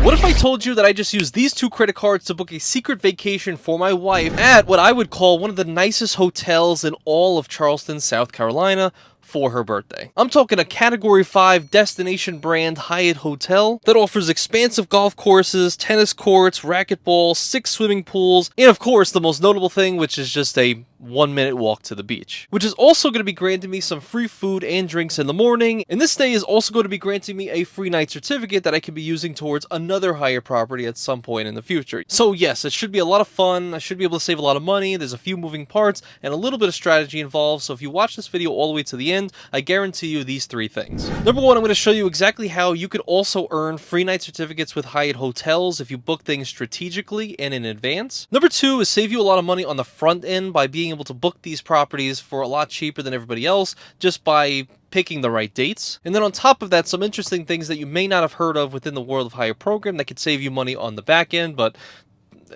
What if I told you that I just used these two credit cards to book a secret vacation for my wife at what I would call one of the nicest hotels in all of Charleston, South Carolina, for her birthday? I'm talking a Category 5 destination brand Hyatt hotel that offers expansive golf courses, tennis courts, racquetball, 6 swimming pools, and of course the most notable thing, which is just a 1-minute walk to the beach. Which is also going to be granting me some free food and drinks in the morning, and this stay is also going to be granting me a free night certificate that I could be using towards another Hyatt property at some point in the future. So yes, it should be a lot of fun. I should be able to save a lot of money. There's a few moving parts and a little bit of strategy involved, so if you watch this video all the way to the end, I guarantee you these 3 things. Number 1, I'm going to show you exactly how you could also earn free night certificates with Hyatt hotels if you book things strategically and in advance. Number 2 is save you a lot of money on the front end by being able to book these properties for a lot cheaper than everybody else just by picking the right dates. And then on top of that, some interesting things that you may not have heard of within the World of Hyatt program that could save you money on the back end, but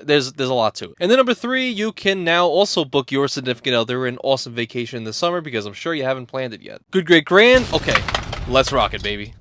there's a lot to it. And then number 3, you can now also book your significant other an awesome vacation this summer, because I'm sure you haven't planned it yet. Good, great, grand? Okay, let's rock it, baby.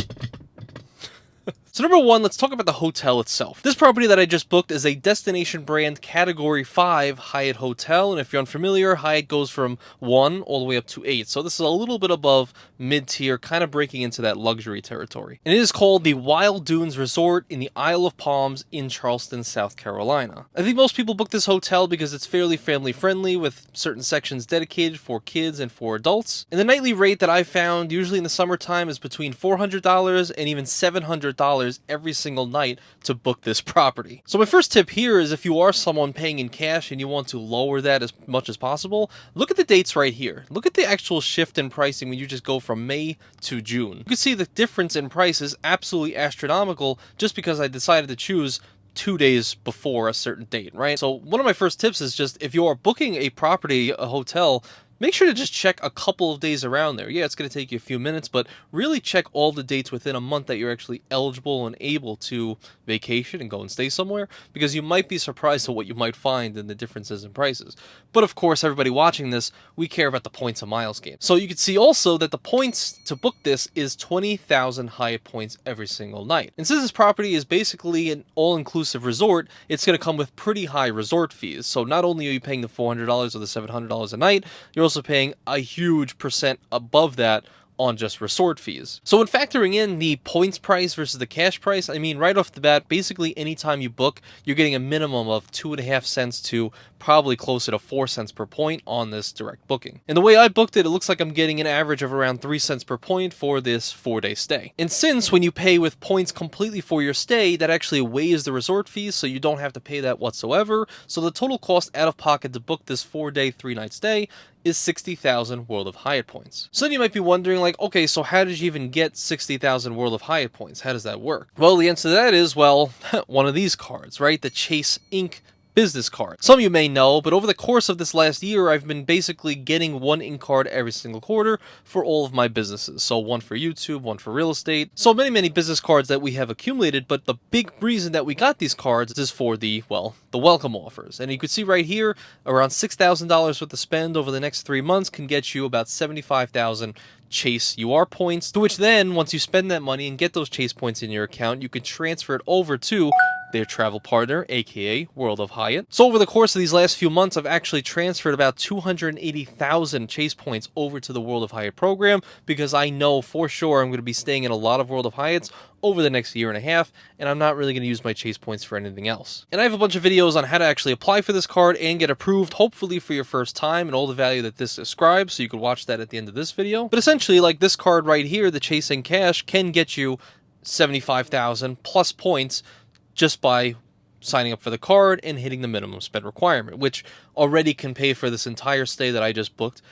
So number 1, let's talk about the hotel itself. This property that I just booked is a destination brand Category 5 Hyatt hotel, and if you're unfamiliar, Hyatt goes from 1 all the way up to 8, so this is a little bit above mid-tier, kind of breaking into that luxury territory. And it is called the Wild Dunes Resort in the Isle of Palms in Charleston, South Carolina. I think most people book this hotel because it's fairly family-friendly, with certain sections dedicated for kids and for adults. And the nightly rate that I found, usually in the summertime, is between $400 and even $700 every single night to book this property. So my first tip here is, if you are someone paying in cash and you want to lower that as much as possible, look at the dates right here. Look at the actual shift in pricing when you just go from May to June. You can see the difference in price is absolutely astronomical just because I decided to choose 2 days before a certain date, right? So one of my first tips is just, if you are booking a property, a hotel, make sure to just check a couple of days around there. Yeah, it's going to take you a few minutes, but really check all the dates within a month that you're actually eligible and able to vacation and go and stay somewhere, because you might be surprised at what you might find in the differences in prices. But of course, everybody watching this, we care about the points and miles game. So you can see also that the points to book this is 20,000 Hyatt points every single night. And since this property is basically an all-inclusive resort, it's going to come with pretty high resort fees. So not only are you paying the $400 or the $700 a night, you're also paying a huge percent above that on just resort fees. So when factoring in the points price versus the cash price, I mean, right off the bat, basically anytime you book, you're getting a minimum of 2.5 cents to probably closer to 4 cents per point on this direct booking. And the way I booked it, it looks like I'm getting an average of around 3 cents per point for this 4-day stay. And since when you pay with points completely for your stay, that actually waives the resort fees, so you don't have to pay that whatsoever. So the total cost out of pocket to book this 4-day, 3-night stay is 60,000 World of Hyatt points. So then you might be wondering, like, okay, so how did you even get 60,000 World of Hyatt points? How does that work? Well, the answer to that is, well, one of these cards, right? The Chase Ink business card. Some of you may know, but over the course of this last year, I've been basically getting one ink card every single quarter for all of my businesses. So one for YouTube, one for real estate. So many business cards that we have accumulated, but the big reason that we got these cards is for the, well, the welcome offers. And you can see right here, around $6,000 worth of spend over the next 3 months can get you about 75,000 Chase UR points, to which then, once you spend that money and get those Chase points in your account, you can transfer it over to their travel partner, aka World of Hyatt. So over the course of these last few months, I've actually transferred about 280,000 Chase points over to the World of Hyatt program, because I know for sure I'm going to be staying in a lot of World of Hyatts over the next 1.5 years, and I'm not really going to use my Chase points for anything else. And I have a bunch of videos on how to actually apply for this card and get approved, hopefully for your first time, and all the value that this describes, so you can watch that at the end of this video. But essentially, like this card right here, the Chase in Cash, can get you 75,000 plus points just by signing up for the card and hitting the minimum spend requirement, which already can pay for this entire stay that I just booked,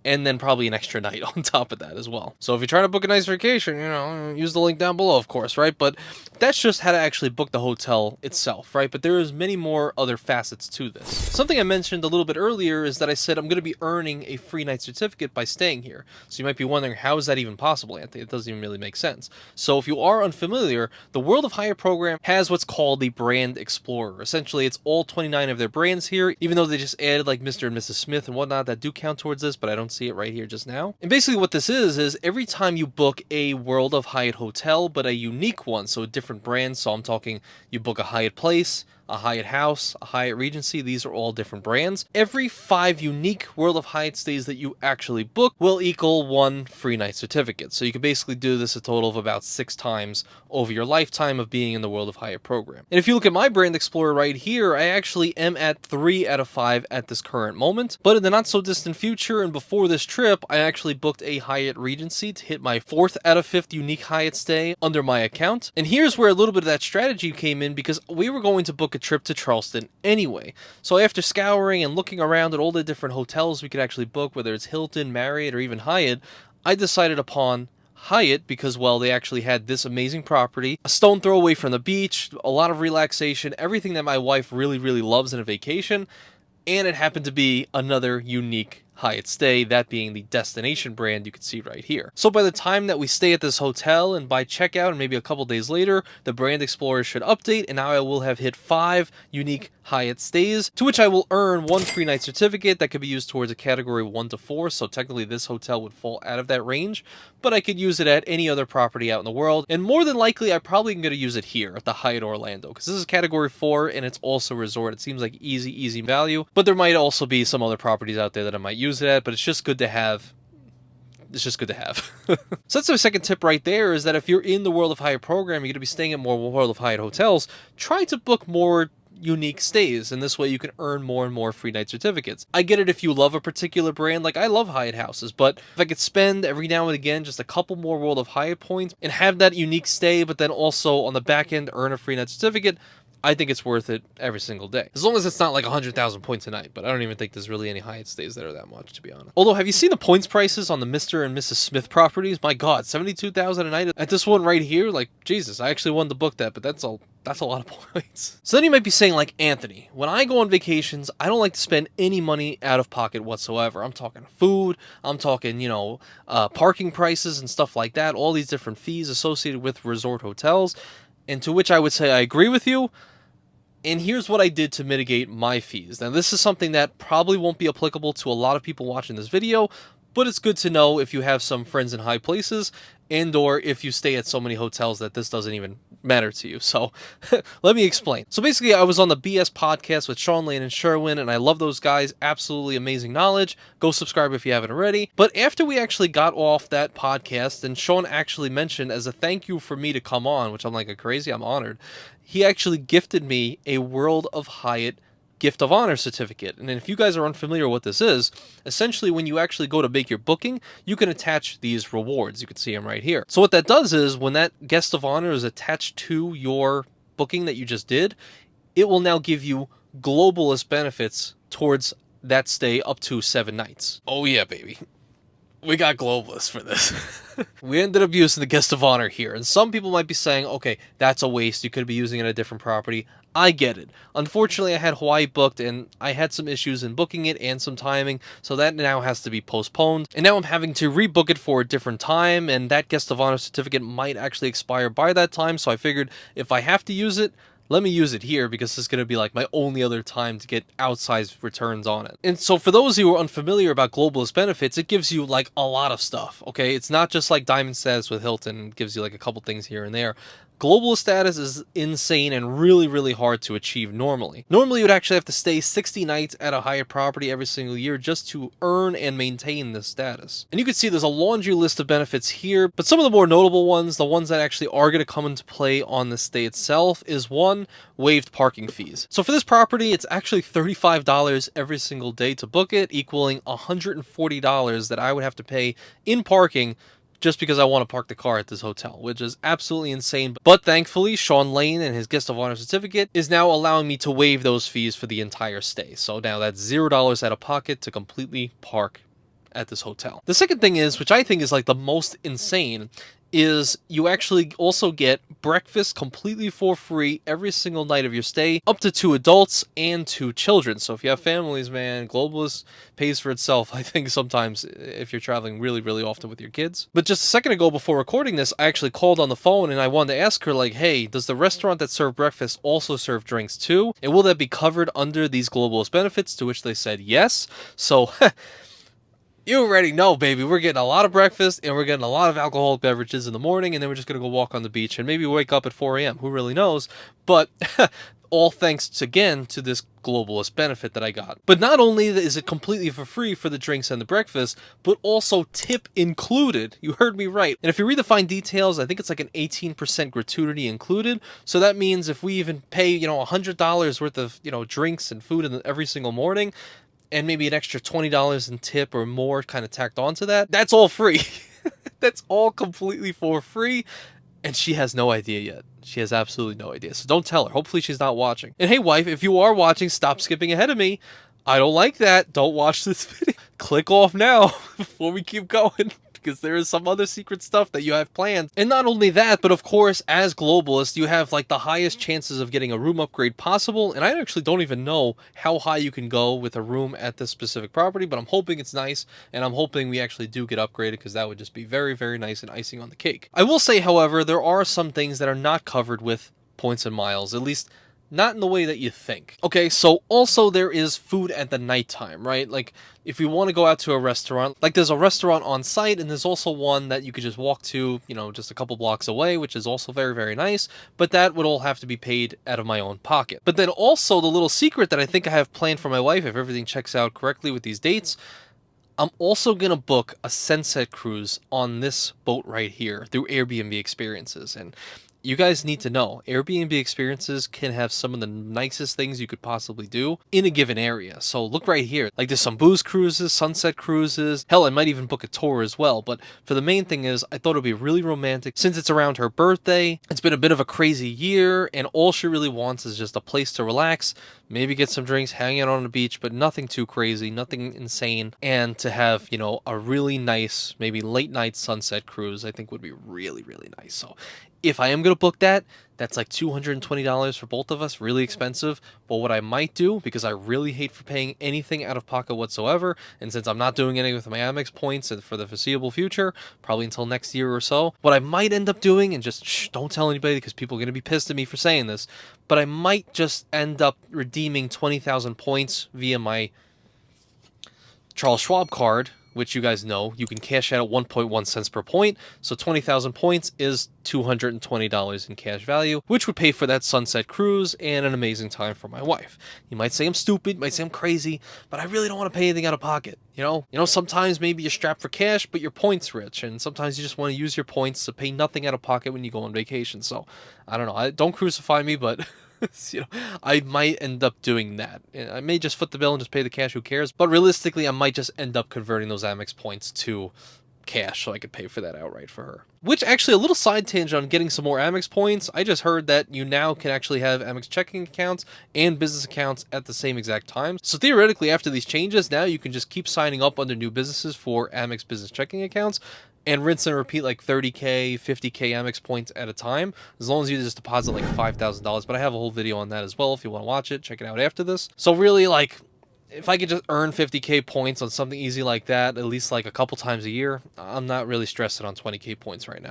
and then probably an extra night on top of that as well. So if you're trying to book a nice vacation, you know, use the link down below, of course, right? But that's just how to actually book the hotel itself, right? But there is many more other facets to this. Something I mentioned a little bit earlier is that I said I'm going to be earning a free night certificate by staying here. So you might be wondering, how is that even possible, Anthony? It doesn't even really make sense. So if you are unfamiliar, the World of Hyatt program has what's called the Brand Explorer. Essentially, it's all 29 of their brands here, even though they just added like Mr. and Mrs. Smith and whatnot that do count towards this, but I don't don't see it right here just now. And basically what this is every time you book a World of Hyatt hotel, but a unique one, so a different brand, so I'm talking you book a Hyatt Place, a Hyatt House, a Hyatt Regency, these are all different brands. Every 5 unique World of Hyatt stays that you actually book will equal 1 free night certificate. So you can basically do this a total of about 6 times over your lifetime of being in the World of Hyatt program. And if you look at my Brand Explorer right here, I actually am at 3 out of 5 at this current moment. But in the not so distant future and before this trip, I actually booked a Hyatt Regency to hit my 4th out of 5th unique Hyatt stay under my account. And here's where a little bit of that strategy came in, because we were going to book a trip to Charleston anyway. So after scouring and looking around at all the different hotels we could actually book, whether it's Hilton, Marriott, or even Hyatt, I decided upon Hyatt because, well, they actually had this amazing property, a stone throw away from the beach, a lot of relaxation, everything that my wife really, really loves in a vacation, and it happened to be another unique Hyatt stay, that being the destination brand you can see right here. So by the time that we stay at this hotel and by checkout and maybe a couple days later, the Brand Explorer should update, and now I will have hit 5 unique Hyatt stays, to which I will earn 1 free night certificate that could be used towards a category 1 to 4, so technically this hotel would fall out of that range, but I could use it at any other property out in the world, and more than likely I probably am going to use it here at the Hyatt Orlando, because this is category 4 and it's also resort. It seems like easy value, but there might also be some other properties out there that I might use it at, but it's just good to have. It's just good to have. So that's my second tip right there, is that if you're in the World of Hyatt program, you're going to be staying at more World of Hyatt hotels, try to book more unique stays, and this way you can earn more and more free night certificates. I get it if you love a particular brand, like I love Hyatt houses, but if I could spend every now and again just a couple more World of Hyatt points and have that unique stay, but then also on the back end earn a free night certificate, I think it's worth it every single day. As long as it's not like 100,000 points a night, but I don't even think there's really any Hyatt stays that are that much, to be honest. Although, have you seen the points prices on the Mr. and Mrs. Smith properties? My God, 72,000 a night at this one right here? Like, Jesus, I actually wanted to book that, but that's a lot of points. So then you might be saying, like, Anthony, when I go on vacations, I don't like to spend any money out of pocket whatsoever. I'm talking food, I'm talking, parking prices and stuff like that, all these different fees associated with resort hotels. And to which I would say I agree with you. And here's what I did to mitigate my fees. Now, this is something that probably won't be applicable to a lot of people watching this video, but it's good to know if you have some friends in high places, and or if you stay at so many hotels that this doesn't even matter to you. So let me explain. So basically, I was on the BS podcast with Sean Lane and Sherwin, and I love those guys. Absolutely amazing knowledge. Go subscribe if you haven't already. But after we actually got off that podcast, and Sean actually mentioned as a thank you for me to come on, which I'm like, crazy, I'm honored, he actually gifted me a World of Hyatt Gift of Honor certificate. And if you guys are unfamiliar with what this is, essentially when you actually go to make your booking, you can attach these rewards. You can see them right here. So what that does is when that Guest of Honor is attached to your booking that you just did, it will now give you Globalist benefits towards that stay up to 7 nights. Oh yeah, baby. We got Globalist for this. We ended up using the Guest of Honor here, and some people might be saying, okay, that's a waste, you could be using it at a different property. I get it. Unfortunately, I had Hawaii booked, and I had some issues in booking it and some timing, so that now has to be postponed. And now I'm having to rebook it for a different time, and that Guest of Honor certificate might actually expire by that time, so I figured if I have to use it, let me use it here, because this is going to be like my only other time to get outsized returns on it. And so for those of you who are unfamiliar about Globalist Benefits, it gives you like a lot of stuff, okay? It's not just like Diamond Status with Hilton. It gives you like a couple things here and there. Globalist status is insane and really, really hard to achieve normally. Normally, you would actually have to stay 60 nights at a Hyatt property every single year just to earn and maintain this status. And you can see there's a laundry list of benefits here, but some of the more notable ones, the ones that actually are going to come into play on the stay itself, is 1, waived parking fees. So for this property, it's actually $35 every single day to book it, equaling $140 that I would have to pay in parking just because I want to park the car at this hotel, which is absolutely insane. But thankfully, Sean Lane and his Guest of Honor certificate is now allowing me to waive those fees for the entire stay. So now that's $0 out of pocket to completely park at this hotel. The second thing is, which I think is like the most insane, is you actually also get breakfast completely for free every single night of your stay, up to 2 adults and 2 children. So if you have families, man, Globalist pays for itself, I think, sometimes if you're traveling really, really often with your kids. But just a second ago before recording this, I actually called on the phone and I wanted to ask her, like, hey, does the restaurant that served breakfast also serve drinks too? And will that be covered under these Globalist benefits? To which they said yes. So You already know, baby. We're getting a lot of breakfast and we're getting a lot of alcoholic beverages in the morning, and then we're just going to go walk on the beach and maybe wake up at 4 a.m. Who really knows? But all thanks again to this globalist benefit that I got. But not only is it completely for free for the drinks and the breakfast, but also tip included. You heard me right. And if you read the fine details, I think it's like an 18% gratuity included. So that means if we even pay, $100 worth of, drinks and food every single morning, and maybe an extra $20 in tip or more kind of tacked onto that, that's all free. That's all completely for free. And she has no idea yet. She has absolutely no idea. So don't tell her. Hopefully she's not watching. And hey, wife, if you are watching, stop skipping ahead of me. I don't like that. Don't watch this video. Click off now before we keep going, because there is some other secret stuff that you have planned. And not only that, but of course, as globalist, you have like the highest chances of getting a room upgrade possible. And I actually don't even know how high you can go with a room at this specific property, but I'm hoping it's nice. And I'm hoping we actually do get upgraded, because that would just be very, very nice and icing on the cake. I will say, however, there are some things that are not covered with points and miles, at least not in the way that you think. Okay, so also there is food at the nighttime, right? Like, if you want to go out to a restaurant, like there's a restaurant on site, and there's also one that you could just walk to, just a couple blocks away, which is also very, very nice, but that would all have to be paid out of my own pocket. But then also the little secret that I think I have planned for my wife, if everything checks out correctly with these dates, I'm also going to book a sunset cruise on this boat right here through Airbnb Experiences. And you guys need to know, Airbnb Experiences can have some of the nicest things you could possibly do in a given area. So look right here. Like, there's some booze cruises, sunset cruises. Hell, I might even book a tour as well. But for the main thing is, I thought it'd be really romantic since it's around her birthday. It's been a bit of a crazy year, and all she really wants is just a place to relax, maybe get some drinks, hang out on the beach, but nothing too crazy, nothing insane. And to have, a really nice, maybe late night sunset cruise, I think would be really, really nice. So if I am going to book that, that's like $220 for both of us, really expensive. But what I might do, because I really hate for paying anything out of pocket whatsoever, and since I'm not doing anything with my Amex points for the foreseeable future, probably until next year or so, what I might end up doing, and just don't tell anybody because people are going to be pissed at me for saying this, but I might just end up redeeming 20,000 points via my Charles Schwab card, which you guys know you can cash out at 1.1 cents per point. So 20,000 points is $220 in cash value, which would pay for that sunset cruise and an amazing time for my wife. You might say I'm stupid, you might say I'm crazy, but I really don't want to pay anything out of pocket. Sometimes maybe you're strapped for cash, but your points rich, and sometimes you just want to use your points to pay nothing out of pocket when you go on vacation. So I don't know. Don't crucify me, but I might end up doing that. I may just foot the bill and just pay the cash, who cares? But realistically, I might just end up converting those Amex points to cash so I could pay for that outright for her. Which, actually, a little side tangent on getting some more Amex points. I just heard that you now can actually have Amex checking accounts and business accounts at the same exact time. So theoretically, after these changes, now you can just keep signing up under new businesses for Amex business checking accounts and rinse and repeat like 30K, 50K Amex points at a time, as long as you just deposit like $5,000. But I have a whole video on that as well. If you want to watch it, check it out after this. So really, like, if I could just earn 50K points on something easy like that, at least like a couple times a year, I'm not really stressing on 20K points right now.